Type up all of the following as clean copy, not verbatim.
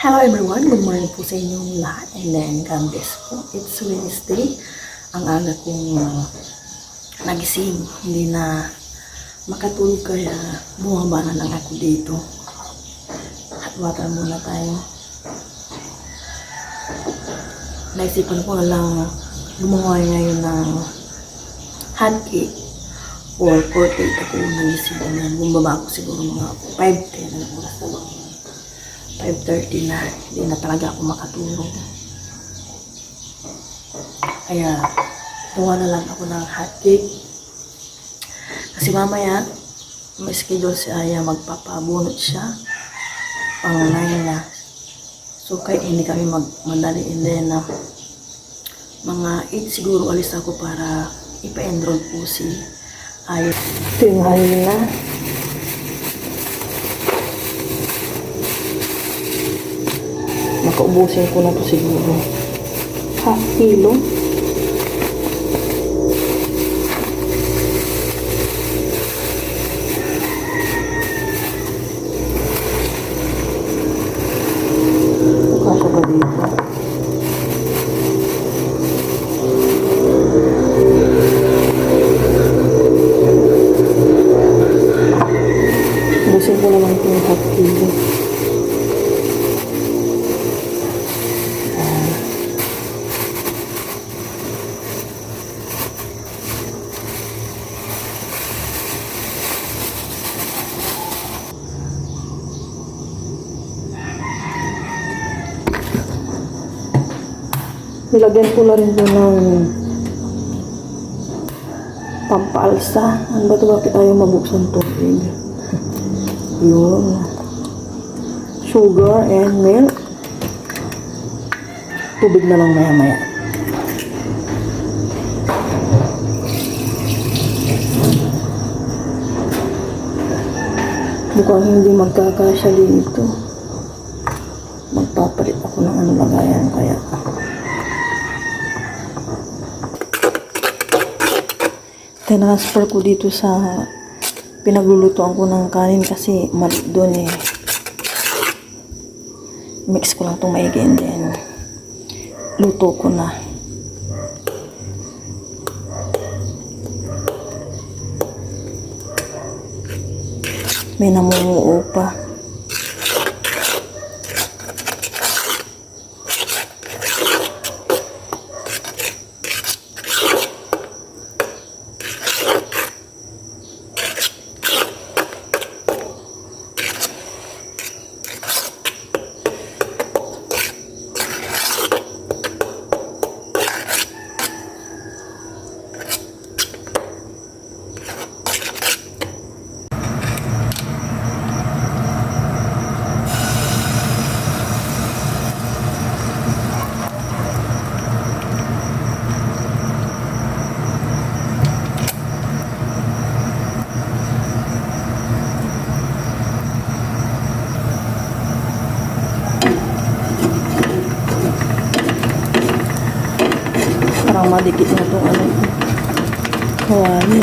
Hello everyone, good morning po sa inyong lahat and then God bless po. It's Wednesday. Ang aga kong nagising, hindi na makatulog kaya bumaba na lang ako dito. Hot water muna tayo. Naisipan ko na lang gumawa ngayon ng hot cake or 48 ako nagising na bumaba ako siguro mga 5:10 na oras na lang. 5:30 na, hindi na talaga ako makatulog. Kaya, gawa na lang ako ng hot cake. Kasi mamaya, may schedule si Aya, magpapabunot siya. Pang 9 na. So, kaya hindi kami magmadali. And then, mga 8 siguro alis ako para ipa-enroll po si Aya. Ito yung halina. Makaubusin ko na to siguro. Half kilo. Kasya ba dito? Ubusin ko naman ito yung half kilo. Nilagyan ko na rin po ng pampaalsa. Ano ba ito? Bakit ayaw mabuksan tubig? Yun. Sugar and milk. Tubig na lang maya-maya. Mukhang hindi magkakasya dito. Magpapalit ako ng ano lagayan kaya. Transfer ko dito sa pinaglulutuan ko ng kanin kasi mali doon eh. Mix ko lang itong maigi and then luto ko na. May namumuo pa. Parang madikit na itong ano. Kawali.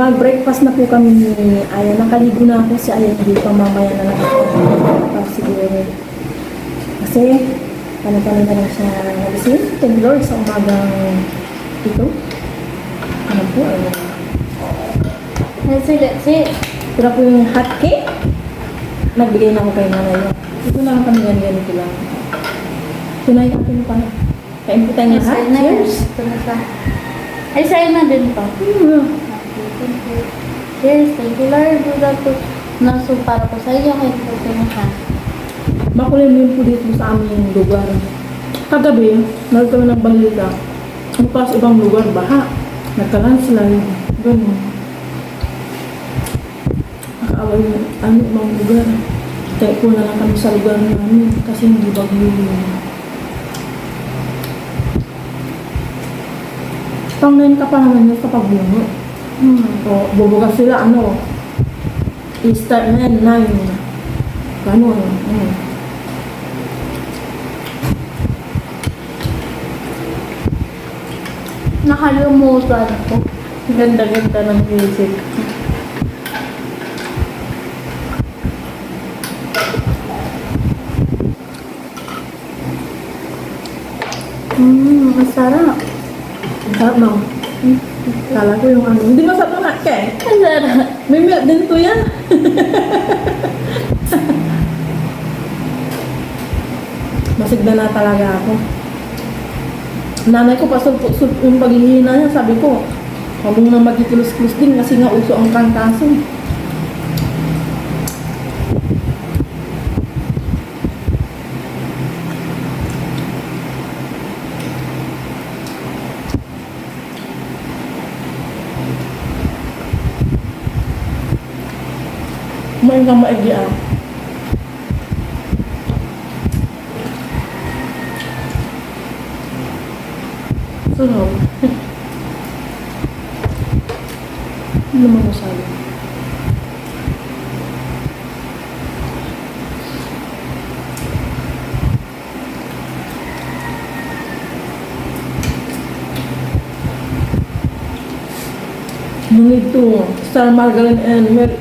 Mag-breakfast na po kami ni Aya. Nakaligo na ako si Aya. Hindi pa mamaya na lang ako. Siguro. Kasi, paano-paano na lang siya nagising. Thank Lord sa umagang ito. Ano po? That's it. Ito na po yung hot cake. nagbigay na ako kay nanay niya. Ito na lang kami ganito lang. Tunay natin pa. Kain po tayo Ay, lahat. sa'yo na yun. Cheers! Ito na sa... Ay, sa'yo na din pa. Hmm. Thank you. Cheers. Thank you, Lord. Buddha po. Naso para po sa iyo. Kaya po sa siya. Makulimlim po dito sa aming lugar. Kagabi, nagkaroon kami ng balita. Mukha sa ibang lugar, baha. Nagka-landslide. Ganun. Nakaaway ng ibang lugar. Kaya po na lang kami sa lugar namin kasi hindi bagyo yun. Pang-9 ka pa naman yun sa pagbungo. O, bubugas sila, i-start na yan, 9. Ganun. Nakalimutan ko. Ganda-ganda ng music. Masarap. Sarap mo. Kala ko yung hindi masarap na eh. Masarap. May milk din to yan. Masigda na talaga ako. Nanay ko pasulpot yung paghihina niya, sabi ko, huwag mo na magkikilos-kilos din kasi nga uso ang trangkaso. Kumain kang maigi ah. Sunog. Ano naman masabi? You need to star margarine and milk.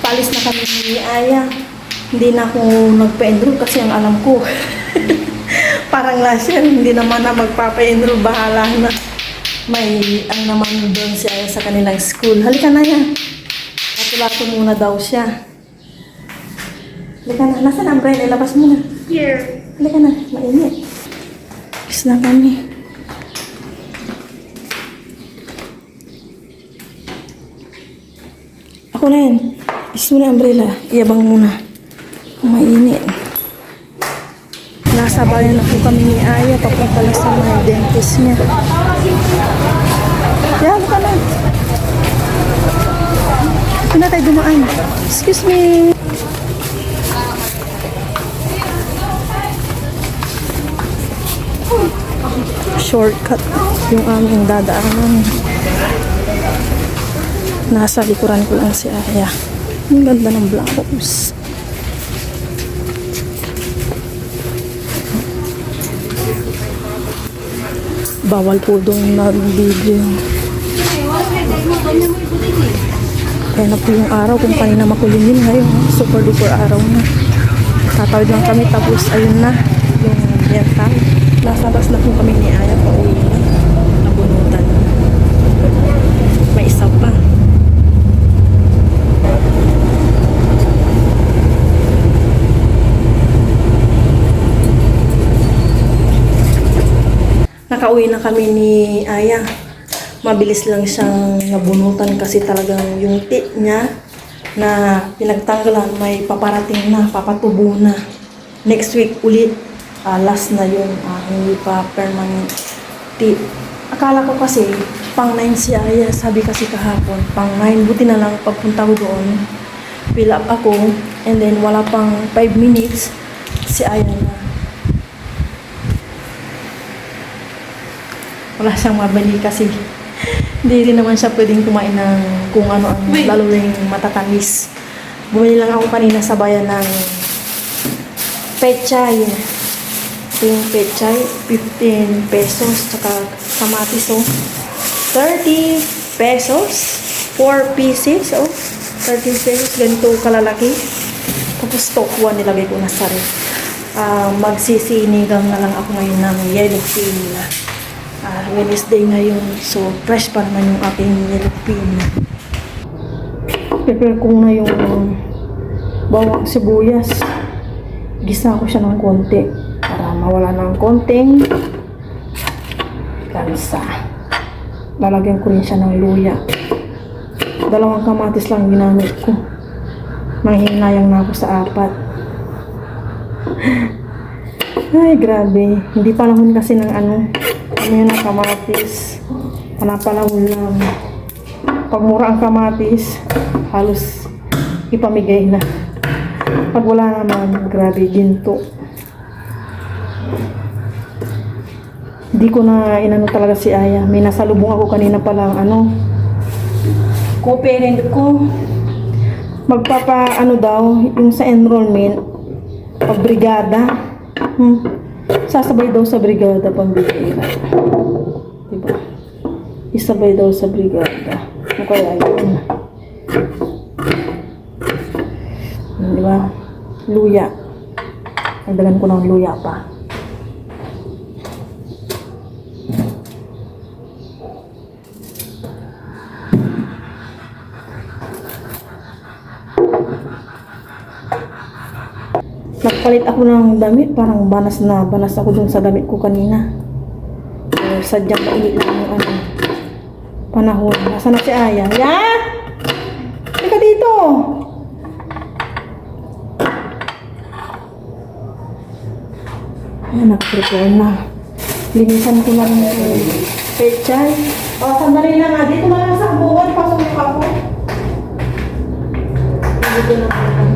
Palis na kami ni Aya. Hindi na ako nagpa-enroll kasi ang alam ko parang last year, hindi naman na magpapa-enroll. Bahala na. May ang naman doon si Aya sa kanilang school. Halika na yan. Lato-lato muna daw siya. Halika na. Nasaan ang umbrella? Ilabas mo na. Here. Halika na. Mainit. Bis na kami. Ako na yan. Is mo na umbrella. Iyabang muna. Mainit. Nasabayan na po kami ni Aya. Papunta na sa mga dentist niya. Yan ka na. Ito na tayo dumaan. Excuse me. Shortcut yung aming dadaanan. Nasa likuran ko lang si Aya. Ang ganda ng blouse. Bawal po doon mag-video. Kaya na po yung araw kung kanina makulimlim ngayon. Super duper araw na. Tatawid lang kami tapos ayun na. Yung biyantang. Nasa bus na po kami ni Aya pa uwi na. Nabunutan. May isa pa. Nakauwi na kami ni Aya. Mabilis lang siyang nabunutan kasi talagang yung teeth niya na pinagtanggalan may paparating na, papatubo na. Next week ulit, last na yun, hindi pa permanent teeth. Akala ko kasi pang 9 si Aya, sabi kasi kahapon, pang 9, buti na lang pagpunta ko doon, fill up ako, and then wala pang 5 minutes, si Aya na. Wala siyang mabali kasi hindi rin naman siya pwedeng kumain ng kung ano ang lalo rin matatamis. Bumili lang ako kanina sa bayan ng pechay. Ito yung pechay, 15 pesos. Tsaka kamatis, 30 pesos. 4 pieces, 30 pesos. Ganito kalalaki. Tapos tokwa nilagay ko na sa ref. Magsisinigang na lang ako ngayon ng yellow pin. Wednesday ngayon, so fresh pa naman yung aking yellow pin. Prepare ko na yung bawang sibuyas. Gisa ko siya ng konti para mawala ng konting lansa. Lalagyan ko rin siya ng luya. 2 kamatis lang ginamit ko. Manghihinayang na ako sa 4. Ay, grabe. Hindi panahon kasi ng ano yun ang kamatis. Panapalahon lang. Pag mura ang kamatis, halos ipamigay na. Pag wala naman, grabe, ginto. Hindi ko na inano talaga si Aya. May nasalubong ako kanina palang co-parent ko. Magpapa daw, yung sa enrollment, pag brigada. Sasabay daw sa brigada pambihira. Diba? Isabay daw sa brigada. Ano kaya yun? Diba? Luya. Nagdagan ko ng luya pa. Nagpalit ako ng damit. Parang banas ako dun sa damit ko kanina. Sadyang mainit lang yung panahon. Nasaan na si Aya? Ya! Halika dito! Ayan, nag-prepare na. Linisan ko lang yung pechay. Sandali na nga. Dito na lang sa buwan. Pasok mo ako. Dito na lang.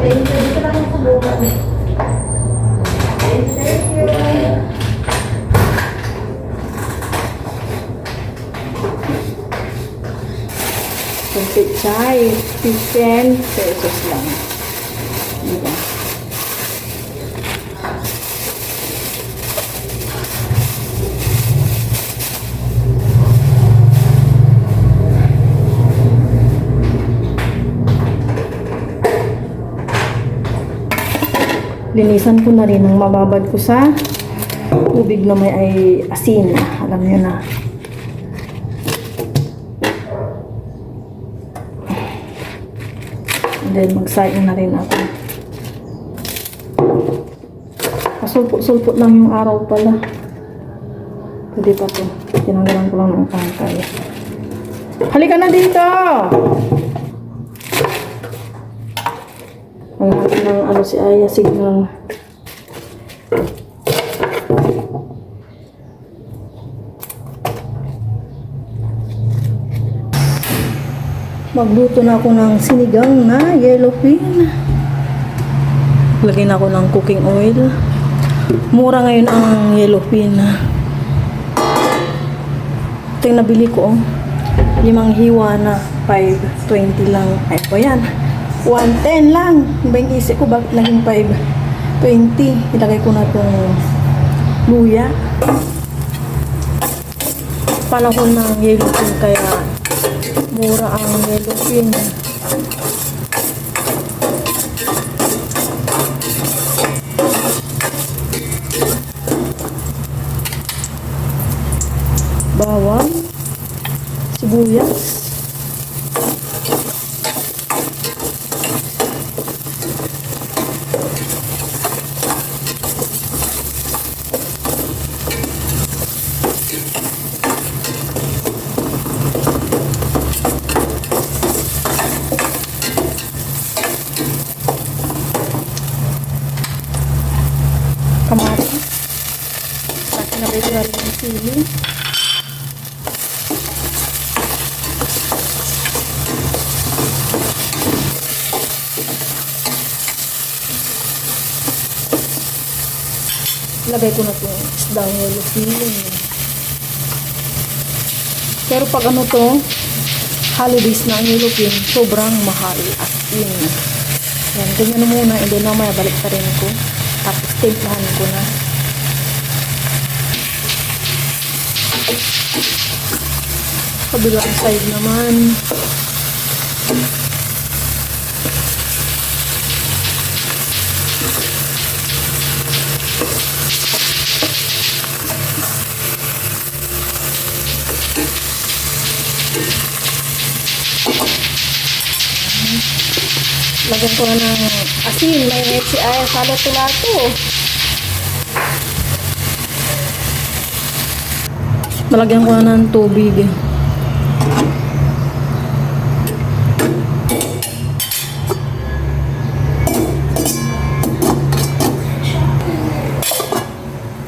Dito na lang sa buwan. Thank you. Yung pechay, 10 pesos lang. Diba? Linisan ko na rin ang mababad ko sa tubig na may asin. Alam nyo na. And then magsaing na rin ako. Pasulpot-sulpot lang yung araw pala. Pwede pa to. Tinanggalan ko lang ng pangkay. Halika na dito! Maghanap ng si Aya, signal. Magluto na ako ng sinigang na yellowfin. Lagyan ako ng cooking oil. Mura ngayon ang yellowfin. Ito yung nabili ko. 5 hiwa na 5.20 lang. Ay po yan. 110 lang. Yung isip ko, bakit naging 5.20? Ilagay ko na itong luya. Panahon ng yellowfin kaya mura ang yellowfin. Bawang, sibuyas, kamatis. Kasi nabay ko na rin yung sili. Lagay ko na itong isdang yellowfin. Pero pag holidays na ang yellowfin, sobrang mahal as in. Yan, ganyan muna. And then mamaya balik pa rin ko. Tapos timplahan ko na. Kabilang side naman. Lagyan ko na ng asin. May si Aya sa lato-lato. Lalagyan ko na ng tubig.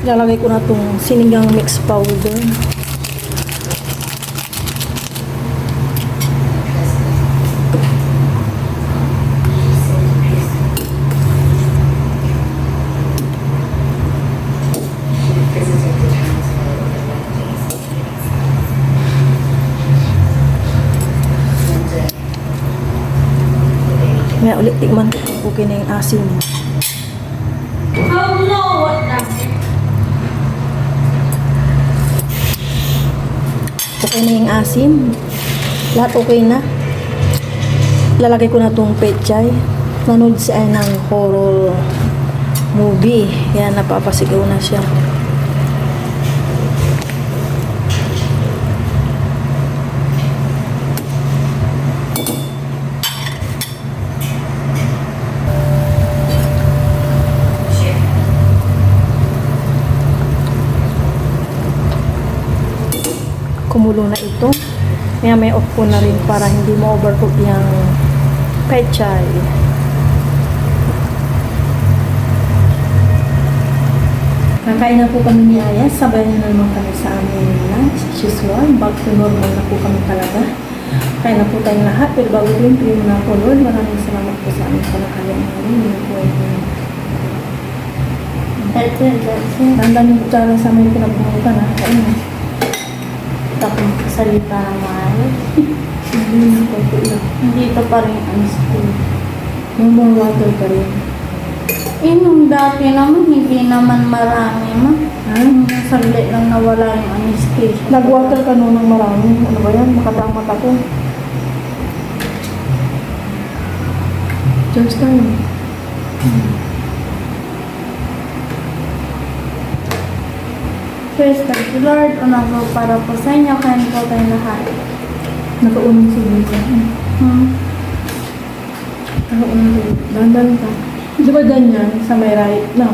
Lalagay ko na itong sinigang mix powder. May ulit tikman ko kung okay na yung asin. Oh no, what the? Okay na yung asim. Lahat okay na. Lalagay ko na itong pechay. Nanood siya ng horror movie. Yan, napapasigaw na siya. Kumulo na ito. Kaya may off ko na rin para hindi mo overcook yung pechay. Kakain na po kami ni Aya. Sabay na naman kami sa aming lunch. Usual. Back to normal na po kami talaga. Kaya na po tayong lahat. Pero bago po yung primo na po, Lord, maraming salamat po sa aming panakalan namin. Yung po ay That's it. Tandaan yung kutsara sa aming pinabungutan ha. Kain na. Tapos salita ng maayos. Hindi na po po lang. Dito pa rin ang school. Yung more water pa rin. Nung dati naman, hindi naman marami ma. Ha? Saglit lang nawala yung anesthesia. Nag-water ka noon ng marami. Ano ba yan? Makatamot ako. Just time. Praise the Lord, una po para po sa inyo, kain po tayo lahat. Nakaunong si Lisa. Nakaunong si Lisa. Dandan ka. Di ba ganyan sa may right? No.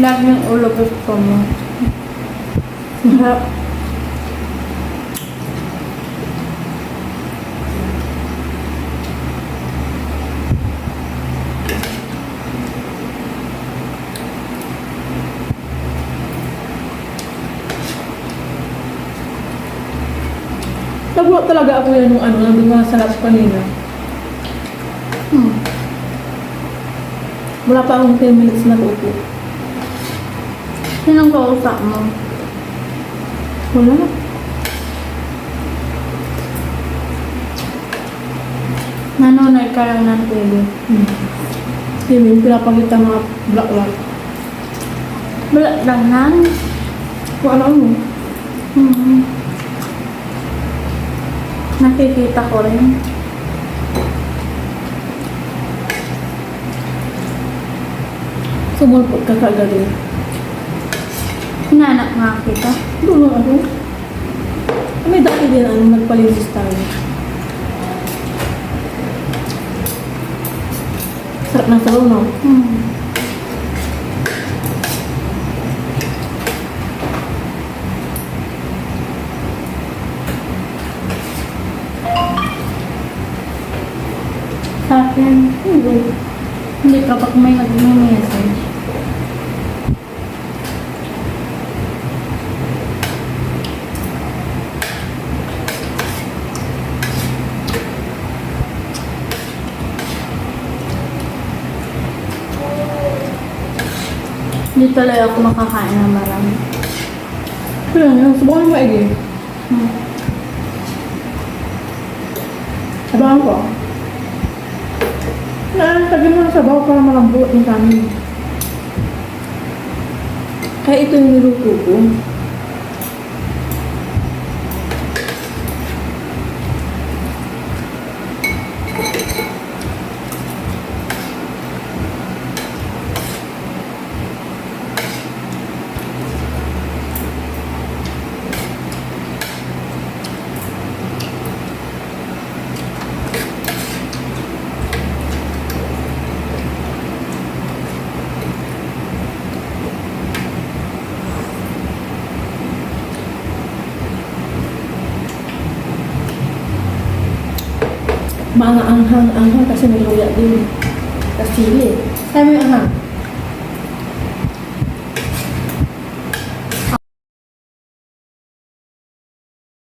Lagi yung ulo gusto mo. Masarap. Nagulat talaga ako yan nung nandun nga sa labs kanina. Wala pa akong 10 minutes na upo. Sinong kausap mo? Wala. Nanonood ka lang ng TV. Yung pinapakita mga black. Wala lang nan. Kung ano. Nakikita ko rin. Sumulpot ka kagad. Hinanak nga kita. Doon lang ako. May dati din nagpalinis tayo. Sarap ng sabaw, no? Sa akin, hindi kapag may nag-message. Hindi talaga ako makakain ng marami. Kaya nga, subukan mo maigi. Abangan ko. Tagin mo na sa bawa para malambot yung kanin. Kaya ito yung niluto ko. Mga anghang kasi may luya din. Kasili. Kaya may anghang.